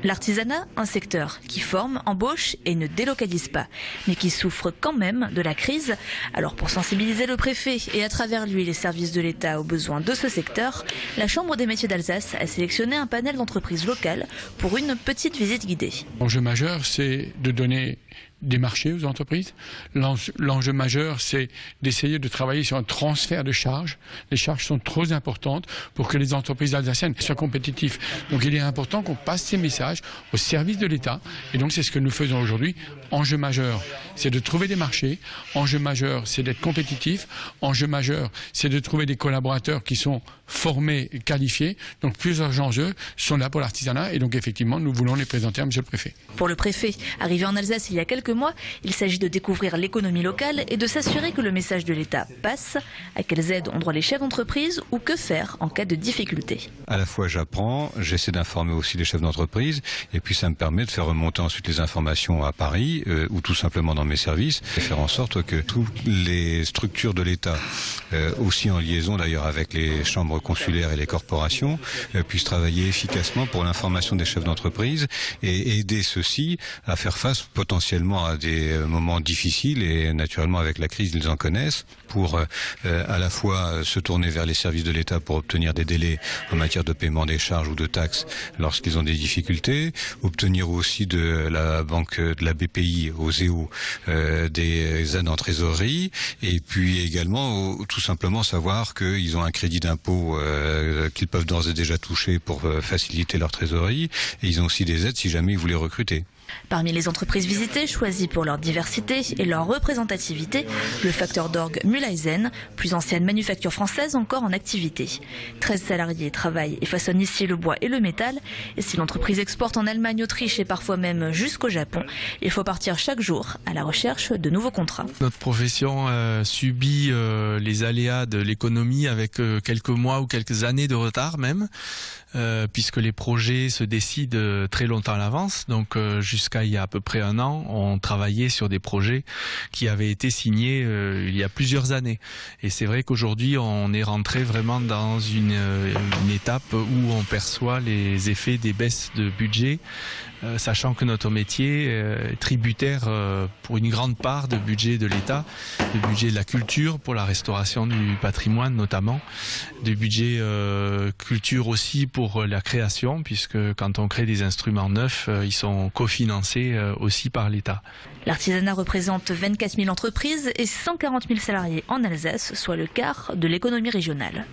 L'artisanat, un secteur qui forme, embauche et ne délocalise pas, mais qui souffre quand même de la crise. Alors pour sensibiliser le préfet et à travers lui les services de l'État aux besoins de ce secteur, la Chambre des métiers d'Alsace a sélectionné un panel d'entreprises locales pour une petite visite guidée. L'enjeu majeur, c'est de donner des marchés aux entreprises. L'enjeu majeur, c'est d'essayer de travailler sur un transfert de charges. Les charges sont trop importantes pour que les entreprises alsaciennes soient compétitives. Donc il est important qu'on passe ces messages au service de l'État. Et donc c'est ce que nous faisons aujourd'hui. Enjeu majeur, c'est de trouver des marchés. Enjeu majeur, c'est d'être compétitif. Enjeu majeur, c'est de trouver des collaborateurs qui sont formés et qualifiés. Donc plusieurs enjeux sont là pour l'artisanat. Et donc effectivement, nous voulons les présenter à Monsieur le Préfet. Pour le préfet, arrivé en Alsace il y a quelques mois, il s'agit de découvrir l'économie locale et de s'assurer que le message de l'État passe. À quelles aides ont droit les chefs d'entreprise ou que faire en cas de difficulté? À la fois j'apprends, j'essaie d'informer aussi les chefs d'entreprise et puis ça me permet de faire remonter ensuite les informations à Paris ou tout simplement dans mes services et faire en sorte que toutes les structures de l'État, aussi en liaison d'ailleurs avec les chambres consulaires et les corporations, puissent travailler efficacement pour l'information des chefs d'entreprise et aider ceux-ci à faire face potentiellement à des moments difficiles et naturellement avec la crise ils en connaissent pour à la fois se tourner vers les services de l'État pour obtenir des délais en matière de paiement des charges ou de taxes lorsqu'ils ont des difficultés, obtenir aussi de la banque de la BPI aux EO des aides en trésorerie et puis également tout simplement savoir qu'ils ont un crédit d'impôt qu'ils peuvent d'ores et déjà toucher pour faciliter leur trésorerie et ils ont aussi des aides si jamais ils voulaient recruter. Parmi les entreprises visitées, choisies pour leur diversité et leur représentativité, le facteur d'orgue Mulaisen, plus ancienne manufacture française encore en activité. 13 salariés travaillent et façonnent ici le bois et le métal. Et si l'entreprise exporte en Allemagne, Autriche et parfois même jusqu'au Japon, il faut partir chaque jour à la recherche de nouveaux contrats. Notre profession subit les aléas de l'économie avec quelques mois ou quelques années de retard même, puisque les projets se décident très longtemps à l'avance. Donc jusqu'à il y a à peu près un an, on travaillait sur des projets qui avaient été signés il y a plusieurs années. Et c'est vrai qu'aujourd'hui, on est rentré vraiment dans une étape où on perçoit les effets des baisses de budget, sachant que notre métier est tributaire pour une grande part de budget de l'État, de budget de la culture pour la restauration du patrimoine notamment, de budget culture aussi pour la création, puisque quand on crée des instruments neufs, ils sont cofinancés aussi par l'État. L'artisanat représente 24 000 entreprises et 140 000 salariés en Alsace, soit le quart de l'économie régionale.